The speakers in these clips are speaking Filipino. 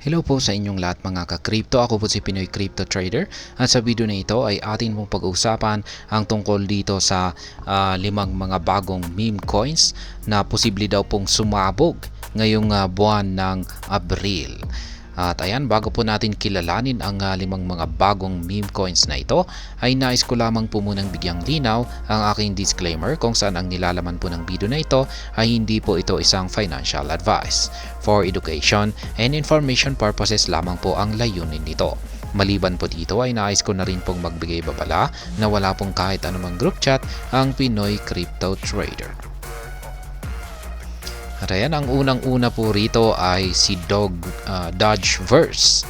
Hello po sa inyong lahat mga ka-crypto. Ako po si Pinoy Crypto Trader at sa video na ito ay atin pong pag-uusapan ang tungkol dito sa limang mga bagong meme coins na posible daw pong sumabog ngayong buwan ng Abril. At ayan, bago po natin kilalanin ang limang mga bagong meme coins na ito, ay nais ko lamang po munang bigyang linaw ang aking disclaimer kung saan ang nilalaman po ng video na ito ay hindi po ito isang financial advice. For education and information purposes lamang po ang layunin nito. Maliban po dito ay nais ko na rin pong magbigay babala na wala pong kahit anumang group chat ang Pinoy Crypto Trader. At ayan, ang unang-una po rito ay si Dodgeverse.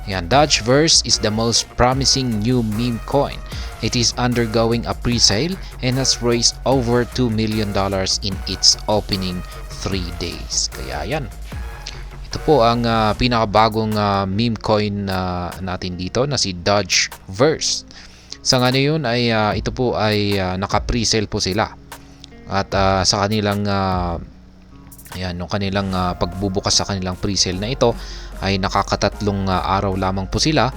Ayan, Dodgeverse is the most promising new meme coin. It is undergoing a pre-sale and has raised over $2 million in its opening 3 days. Kaya yan. Ito po ang pinakabagong meme coin natin dito na si Dodgeverse. Sa ngayon ay ito po ay naka-pre-sale po sila. At sa kanilang ayan, nung kanilang pagbubukas sa kanilang pre-sale na ito ay nakakatatlong araw lamang po sila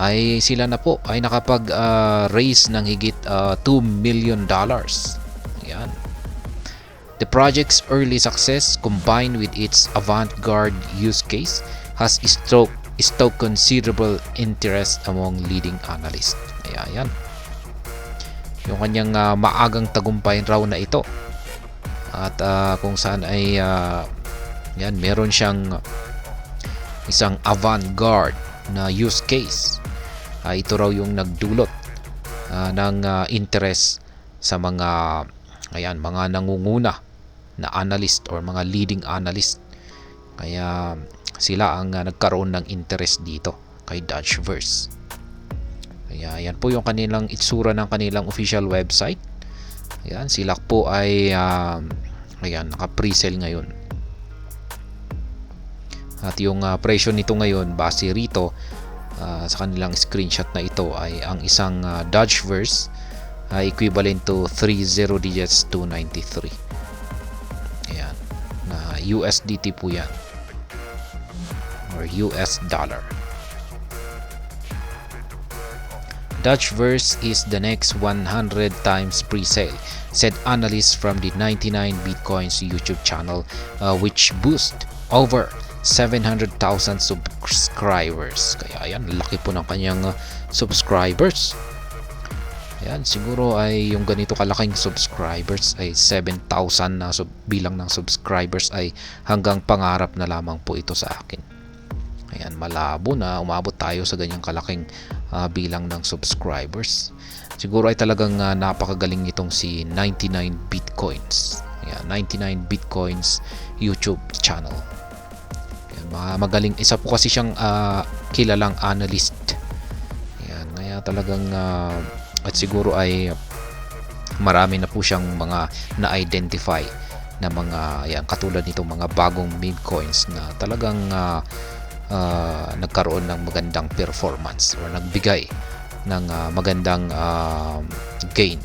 ay sila na po ay nakapag-raise ng higit $2 million. Ayan. The project's early success combined with its avant-garde use case has stoked considerable interest among leading analysts. Ayan. Yung kanyang maagang tagumpay raw na ito. At kung saan ay yan, meron siyang isang avant-garde na use case. Ito raw yung nagdulot ng interest sa mga nangunguna na analyst or mga leading analyst. Kaya sila ang nagkaroon ng interest dito kay Dodgeverse. Kaya yan po yung kanilang itsura ng kanilang official website. Ayan, sila po ay naka-pre-sale ngayon. At yung presyo nito ngayon base rito sa kanilang screenshot na ito ay ang isang Dodgeverse equivalent to 30 digits 293. Ayan, na USDT po yan or US dollar. Dodgeverse is the next 100 times pre-sale, said analysts from the 99 Bitcoins YouTube channel, which boost over 700,000 subscribers. Kaya ayan, laki po ng kanyang subscribers. Ayan, siguro ay yung ganito kalaking subscribers ay 7,000 na bilang ng subscribers ay hanggang pangarap na lamang po ito sa akin. Ayan, malabo na umabot tayo sa ganyang kalaking bilang ng subscribers. Siguro ay talagang napakagaling itong si 99 Bitcoins. Ayan, 99 Bitcoins YouTube channel. Ayan, magaling. Isa po kasi siyang kilalang analyst. Ayan, kaya talagang at siguro ay marami na po siyang mga na-identify na mga katulad nitong mga bagong meme coins na talagang nagkaroon ng magandang performance or nagbigay ng magandang gain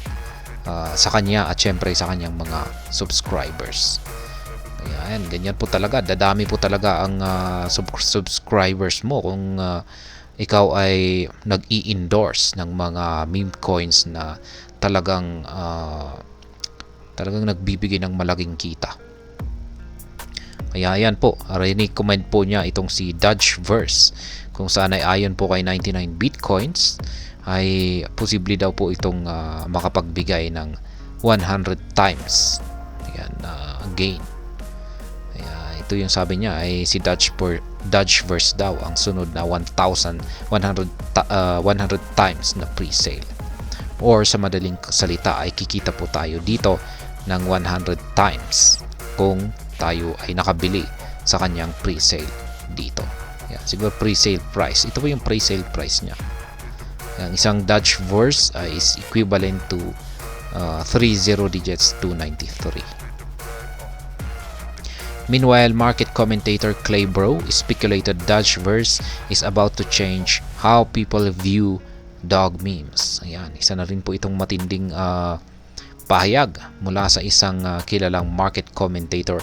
sa kanya at syempre sa kanyang mga subscribers. Ayan, ganyan po talaga, dadami po talaga ang subscribers mo kung ikaw ay nag-i-endorse ng mga meme coins na talagang nagbibigay ng malaking kita. Kaya ayan po, recommend po niya itong si Dodgeverse kung saan ay ayon po kay 99 Bitcoins ay posible daw po itong makapagbigay ng 100 times ayan, gain. Kaya ito yung sabi niya ay si Dodgeverse daw ang sunod na 100 times na pre-sale. Or sa madaling salita ay kikita po tayo dito ng 100 times kung tayo ay nakabili sa kanyang pre-sale dito. Yan, siguro pre-sale price. Ito po yung pre-sale price niya. Ang isang Dodgeverse is equivalent to 30 digits 293. Meanwhile, market commentator Clay Bro speculated Dodgeverse is about to change how people view dog memes. Ayan, isa na rin po itong matinding pahayag mula sa isang kilalang market commentator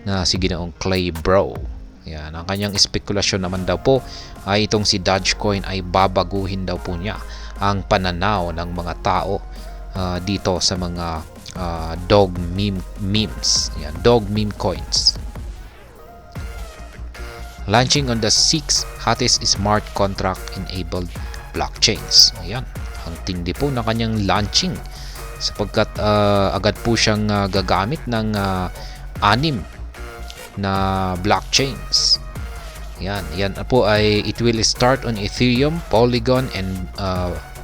na si Ginoong Clay Bro. Yan, ang kanyang spekulasyon naman daw po ay itong si Dogecoin ay babaguhin daw po niya ang pananaw ng mga tao dito sa mga dog memes. Yan, dog meme coins. Launching on the 6th hottest smart contract enabled blockchains. Ayan, ang tindi po ng kanyang launching sapagkat agad po siyang gagamit ng 6 na blockchains. Yan po ay it will start on Ethereum, Polygon and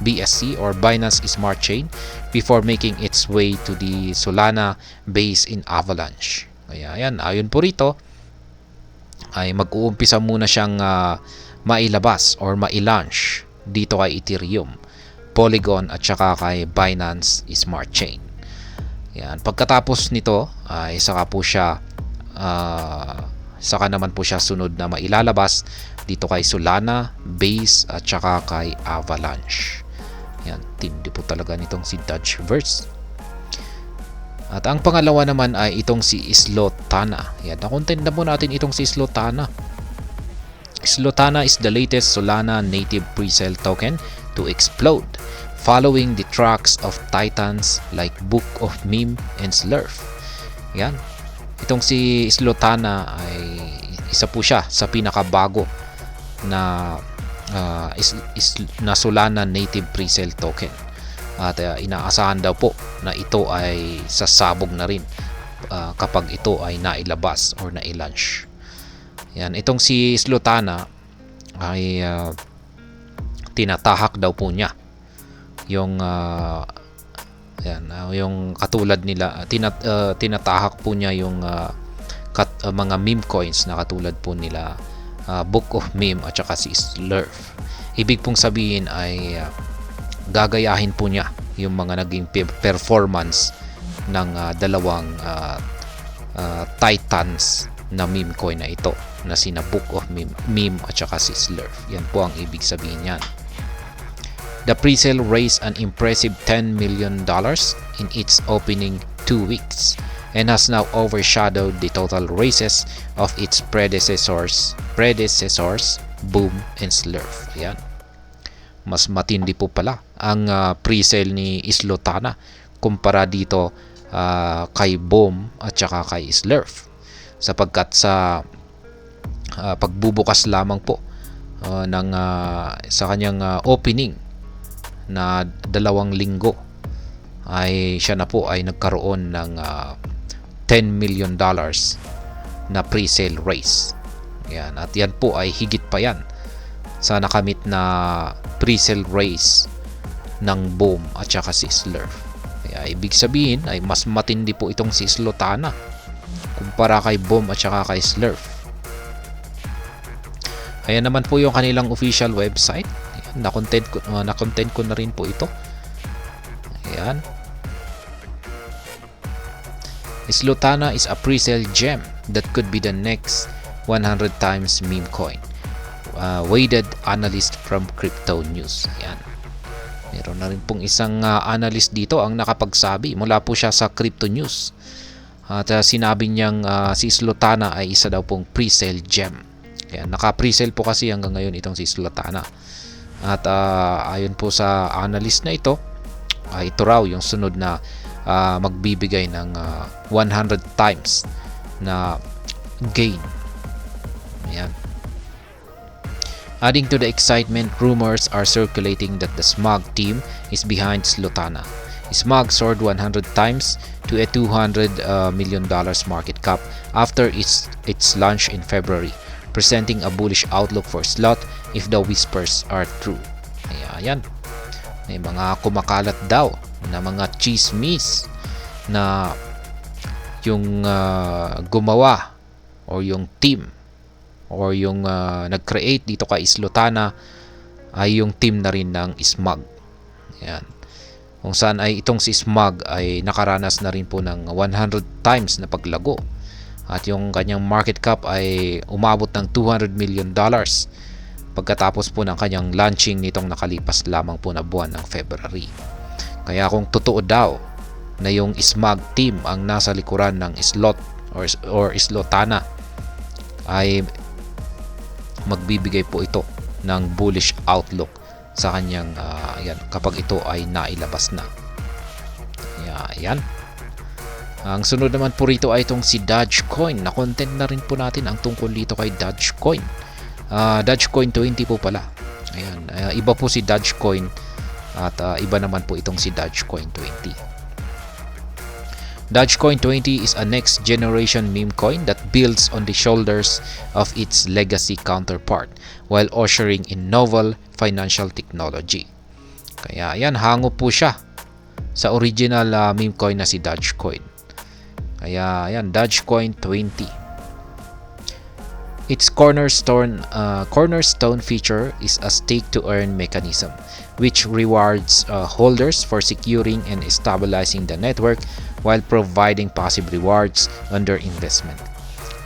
BSC or Binance Smart Chain before making its way to the Solana base in Avalanche. Kaya yan, ayon po rito ay mag-uumpisa muna siyang mailabas or mai-launch dito kay Ethereum, Polygon at saka kay Binance Smart Chain. Yan, pagkatapos nito ay saka naman po siya sunod na mailalabas dito kay Solana, Base at saka kay Avalanche. Yan, tindi po talaga nitong si Dogeverse. At ang pangalawa naman ay itong si Slotana. Yan, na-content na po natin itong si Slotana. Slotana is the latest Solana native pre-sale token to explode following the tracks of titans like Book of Meme and Slurf. Yan, itong si Slotana ay isa po siya sa pinakabago na Solana native pre-sale token. At inaasahan daw po na ito ay sasabog na rin kapag ito ay nailabas or nailaunch. Yan, itong si Slotana ay tinatahak daw po niya yung yung katulad nila, tinatahak po niya yung mga meme coins na katulad po nila Book of Meme at saka si Slurf. Ibig pong sabihin ay gagayahin po niya yung mga naging performance ng dalawang titans na meme coin na ito na sina Book of Meme at saka si Slurf. Yan po ang ibig sabihin niyan. The pre-sale raised an impressive $10 million in its opening 2 weeks and has now overshadowed the total raises of its predecessors Boom and Slurf. Ayan. Mas matindi po pala ang pre-sale ni Slotana kumpara dito kay Boom at saka kay Slurf, sapagkat sa pagbubukas lamang po sa kanyang opening na 2 linggo ay siya na po ay nagkaroon ng $10 million na pre-sale raise. Yan, at yan po ay higit pa yan sa nakamit na pre-sale raise ng Boom at saka si Slurf. Kaya ibig sabihin ay mas matindi po itong si Slotana kumpara kay Boom at saka kay Slurf. Ayan naman po yung kanilang official website. Ayan, na-content ko na rin po ito. Ayan. Slotana is a pre-sale gem that could be the next 100 times meme coin. Weighted analyst from Crypto News. Ayan. Meron na rin pong isang analyst dito ang nakapagsabi. Mula po siya sa Crypto News. At sinabi niyang si Slotana ay isa daw pong pre-sale gem. Ayan, naka-pre-sale po kasi hanggang ngayon itong si Slotana. At ayon po sa analyst na ito, ito raw yung sunod na magbibigay ng 100 times na gain. Ayan. Adding to the excitement, rumors are circulating that the SMOG team is behind Slotana. SMOG soared 100 times to a $200 million market cap after its launch in February, presenting a bullish outlook for Slot if the whispers are true. Ayan. May mga kumakalat daw na mga chismis na yung gumawa or yung team or yung nag-create dito kay Slotana ay yung team na rin ng SMOG. Ayan. Kung saan ay itong si SMOG ay nakaranas na rin po ng 100 times na paglago. At yung kanyang market cap ay umabot ng $200 million pagkatapos po ng kanyang launching nitong nakalipas lamang po na buwan ng February. Kaya kung totoo daw na yung SMOG team ang nasa likuran ng Slot or Slotana, ay magbibigay po ito ng bullish outlook sa kanyang ayan, kapag ito ay nailabas na. Ayan. Ang sunod naman po rito ay itong si Dogecoin. Na-content na rin po natin ang tungkol dito kay Dogecoin. Dogecoin 20 po pala. Ayan, iba po si Dogecoin at iba naman po itong si Dogecoin 20. Dogecoin 20 is a next generation meme coin that builds on the shoulders of its legacy counterpart while ushering in novel financial technology. Kaya ayan, hango po siya sa original meme coin na si Dogecoin. Kaya ayan, Dogecoin 20. Its cornerstone feature is a stake-to-earn mechanism, which rewards holders for securing and stabilizing the network while providing passive rewards on their investment.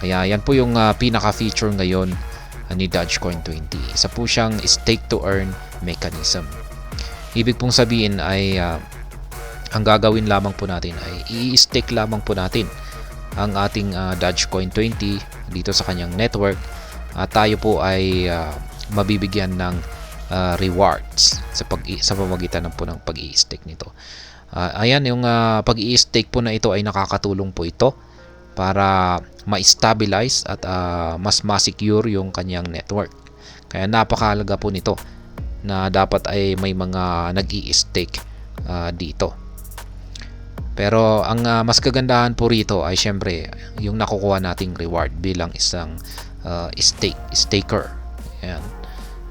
Kaya yan po yung pinaka-feature ngayon ni Dogecoin 20. Isa po siyang stake-to-earn mechanism. Ibig pong sabihin ay ang gagawin lamang po natin ay i-stake lamang po natin ang ating Dogecoin 20 dito sa kanyang network at tayo po ay mabibigyan ng rewards sa pamamagitan po ng pag-i-stake nito. Ayan, yung pag-i-stake po na ito ay nakakatulong po ito para ma-stabilize at mas ma-secure yung kanyang network. Kaya napakahalaga po nito na dapat ay may mga nag-i-stake dito. Pero ang mas kagandahan po rito ay syempre yung nakukuha nating reward bilang isang staker. Ayan.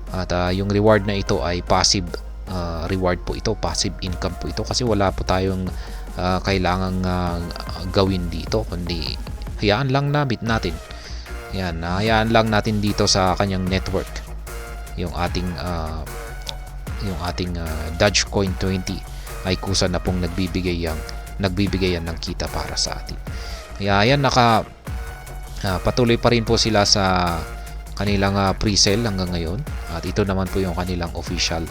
At yung reward na ito ay passive reward po ito, passive income po ito kasi wala po tayong kailangang gawin dito kundi hayaan lang natin. Ayan, hayaan lang natin dito sa kanyang network yung ating Dogecoin 20 ay kusa na pong nagbibigay yan ng kita para sa atin. Kaya ayan, patuloy pa rin po sila sa kanilang pre-sale hanggang ngayon. At ito naman po yung kanilang official.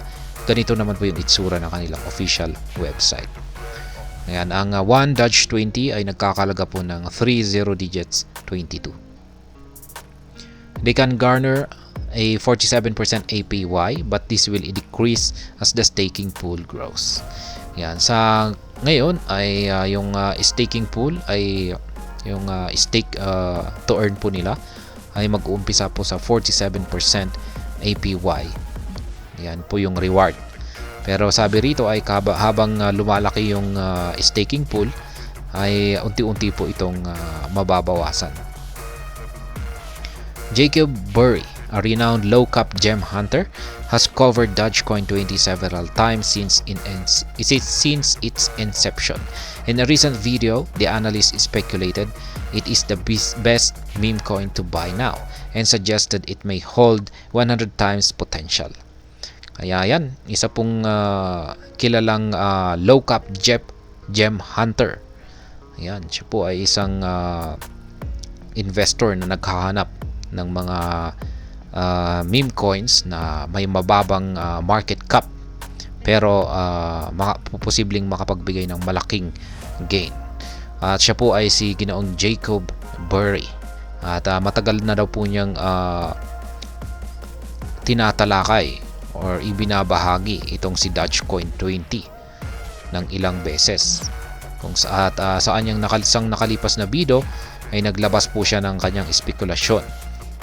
Ganito naman po yung itsura ng kanilang official website. Ayan, ang 1 Doge 20 ay nagkakalaga po ng 30 digits 22. They can garner a 47% APY but this will decrease as the staking pool grows. Yan, sa ngayon ay yung staking pool ay yung stake to earn po nila ay mag-uumpisa po sa 47% APY. Yan po yung reward. Pero sabi rito ay habang lumalaki yung staking pool ay unti-unti po itong mababawasan. Jacob Burry, a renowned low-cap gem hunter, has covered Dogecoin 20 several times since its inception. In a recent video, the analyst speculated it is the best meme coin to buy now and suggested it may hold 100 times potential. Kaya yan, isa pong kilalang low-cap gem hunter. Ayan, siya po ay isang investor na naghahanap ng mga meme coins na may mababang market cap pero posibleng makapagbigay ng malaking gain. At siya po ay si Ginoong Jacob Burry. At matagal na daw po niyang tinatalakay or ibinabahagi itong si Dogecoin 20 ng ilang beses. Kung saan niyang nakalipas na video ay naglabas po siya ng kanyang spekulasyon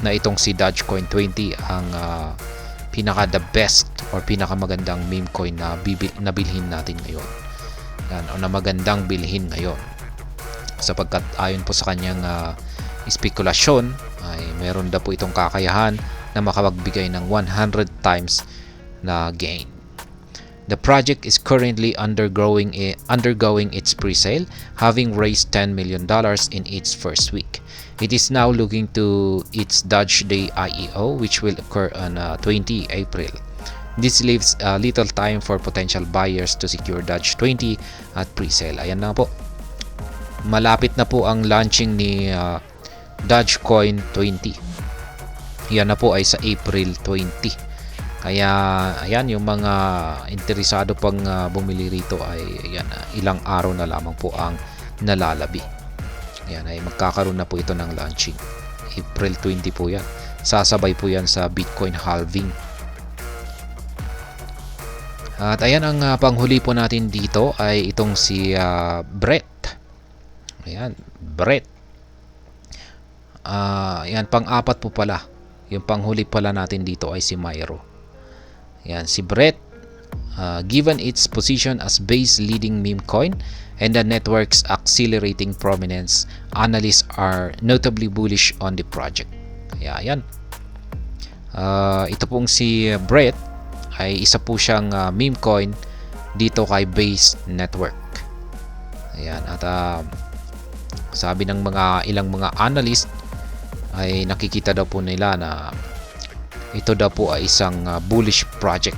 na itong si Dogecoin 20 ang pinaka the best or pinakamagandang meme coin na bilhin natin ngayon. Yan, o na magandang bilhin ngayon. Sapagkat ayon po sa kanyang spekulasyon ay meron daw po itong kakayahan na makapagbigay ng 100 times na gain. The project is currently undergoing its pre-sale, having raised $10 million in its first week. It is now looking to its Doge Day IEO, which will occur on 20 April. This leaves little time for potential buyers to secure Doge 20 at pre-sale. Ayan na po. Malapit na po ang launching ni Dogecoin 20. Yan na po ay sa April 20. Kaya ayan, yung mga interesado pang bumili rito ay ayan, ilang araw na lamang po ang nalalabi. Ayan, ay magkakaroon na po ito ng launching. April 20 po yan. sasabay po yan sa Bitcoin halving. At ayan, ang panghuli po natin dito ay itong si Brett. Ayan, Brett. Ayan, pang-apat po pala. Yung panghuli pala natin dito ay si Myro. Ayan, si Brett. Given its position as base leading meme coin and the network's accelerating prominence, analysts are notably bullish on the project. Kaya ayan. Ito pong si Brett ay isa po siyang meme coin dito kay Base Network. Ayan, at sabi ng ilang mga analyst ay nakikita daw po nila na ito daw po ay isang bullish project.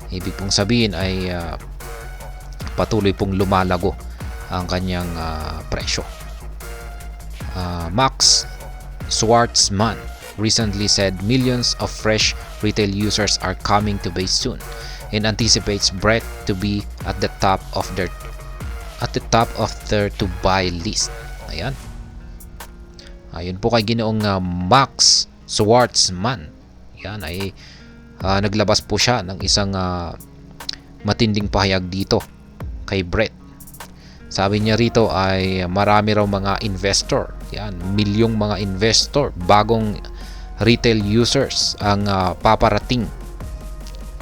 Ibig pong sabihin ay patuloy pong lumalago ang kanyang presyo. Max Schwartzman recently said millions of fresh retail users are coming to Base soon and anticipates Brett to be at the top of their to buy list. Ayan. Ayun po kay Ginoong Max Schwartzman. Yan ay naglabas po siya ng isang matinding pahayag dito kay Brett. Sabi niya rito ay marami raw mga investor, yan, milyong mga investor, bagong retail users ang paparating,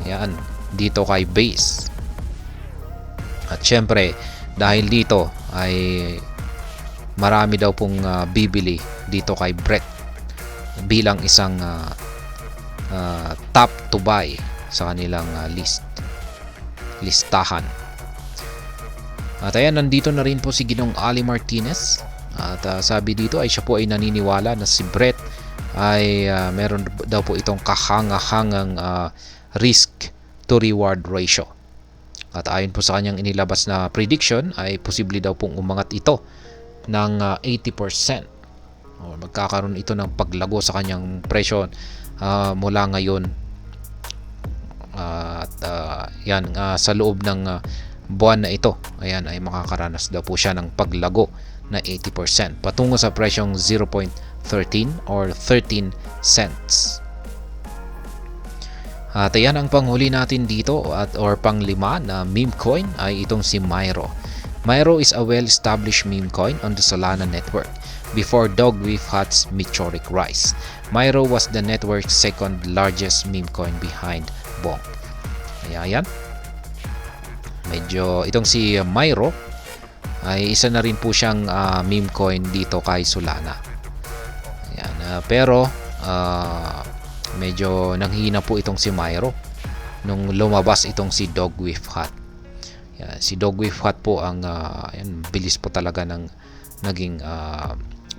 yan, dito kay Base. At syempre dahil dito ay marami daw pong bibili dito kay Brett bilang isang top to buy sa kanilang listahan. At ayan, nandito na rin po si Ginong Ali Martinez. At sabi dito ay siya po ay naniniwala na si Brett ay meron daw po itong kahangahangang risk to reward ratio. At ayon po sa kanyang inilabas na prediction ay posible daw pong umangat ito ng 80%. Magkakaroon ito ng paglago sa kanyang presyo mula ngayon at yan, sa loob ng buwan na ito, ayan, ay makakaranas daw po siya ng paglago na 80% patungo sa presyong 0.13 or 13 cents. At ayan, ang panghuli natin dito or panglima na meme coin ay itong si Myro. Myro is a well-established meme coin on the Solana network before Dogwifhat's meteoric rise. Myro was the network's second largest meme coin behind Bonk. Ayan. Medyo itong si Myro ay isa na rin po siyang meme coin dito kay Solana. Ayan, pero medyo nanghina po itong si Myro nung lumabas itong si Dogwifhat. Ayan, si Dogwifhat po ang bilis po talaga ng naging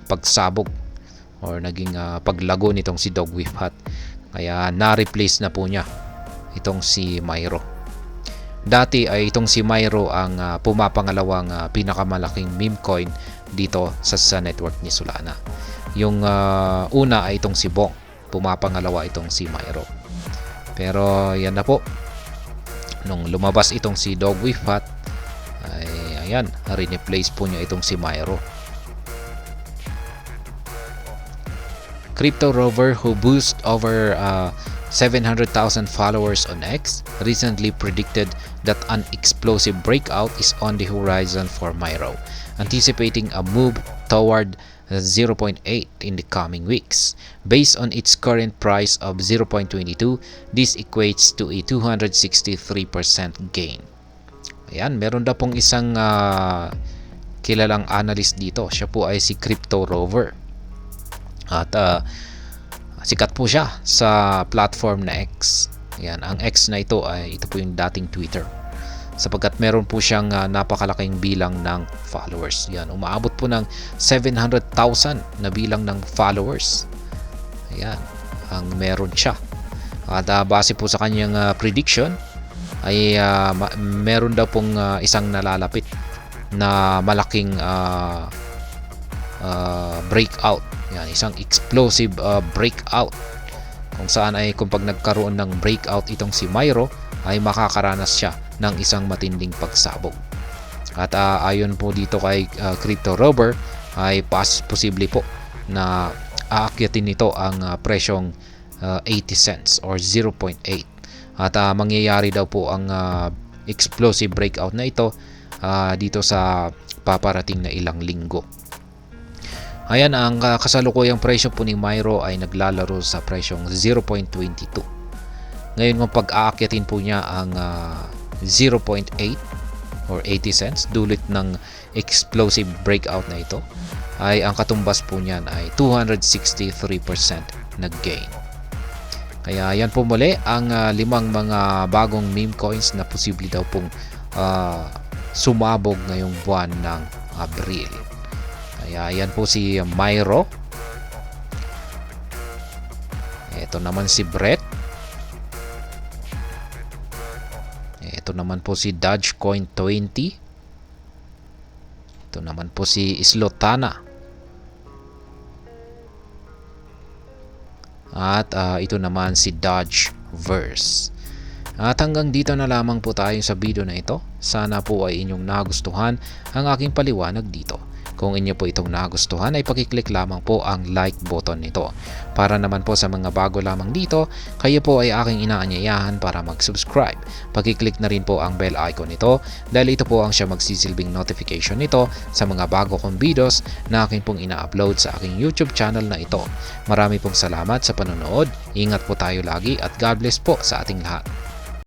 pagsabog or naging paglago nitong si Dogwifhat. Kaya na-replace na po niya itong si Myro. Dati ay itong si Myro ang pumapangalawang pinakamalaking meme coin dito sa network ni Solana. Yung una ay itong si Bonk, pumapangalawa itong si Myro. Pero yan na po, nung lumabas itong si Dogwifhat ay ayan, re-replace po niya itong si Myro. Crypto Rover, who boasts over 700,000 followers on X, recently predicted that an explosive breakout is on the horizon for Myro, anticipating a move toward 0.8 in the coming weeks. Based on its current price of 0.22, this equates to a 263% gain. Ayan, meron daw pong isang kilalang analyst dito. Siya po ay si Crypto Rover. At sikat po siya sa platform na X. Yan, ang X na ito ay ito po yung dating Twitter. Sapagkat meron po siyang napakalaking bilang ng followers. Yan, umaabot po ng 700,000 na bilang ng followers. Ayan, ang meron siya. At base po sa kanyang prediction ay meron daw pong isang nalalapit na malaking breakout. Yan, isang explosive breakout kung saan ay kung pag nagkaroon ng breakout itong si Myro ay makakaranas siya ng isang matinding pagsabog. At ayon po dito kay Crypto Rover ay posible po na aakyatin nito ang presyong 80 cents or 0.8. At mangyayari daw po ang explosive breakout na ito dito sa paparating na ilang linggo. Ayan, ang kasalukuyang presyo po ni Miro ay naglalaro sa presyong 0.22. Ngayon kung pag-aakyatin po niya ang 0.8 or 80 cents dulot ng explosive breakout na ito, ay ang katumbas po niyan ay 263% nag-gain. Kaya yan po muli ang 5 mga bagong meme coins na posible daw pong sumabog ngayong buwan ng Abril. Kaya yan po si Miro. Ito naman si Brett. Ito naman po si Dogecoin 20. Ito naman po si Slotana. At ito naman si Dogeverse. At hanggang dito na lamang po tayo sa video na ito. Sana po ay inyong nagustuhan ang aking paliwanag dito. Kung inyo po itong nagustuhan ay pakiclick lamang po ang like button nito. Para naman po sa mga bago lamang dito, kayo po ay aking inaanyayahan para mag-subscribe. Pakiclick na rin po ang bell icon nito dahil ito po ang siya magsisilbing notification nito sa mga bago kong videos na aking pong ina-upload sa aking YouTube channel na ito. Marami pong salamat sa panonood. Ingat po tayo lagi at God bless po sa ating lahat.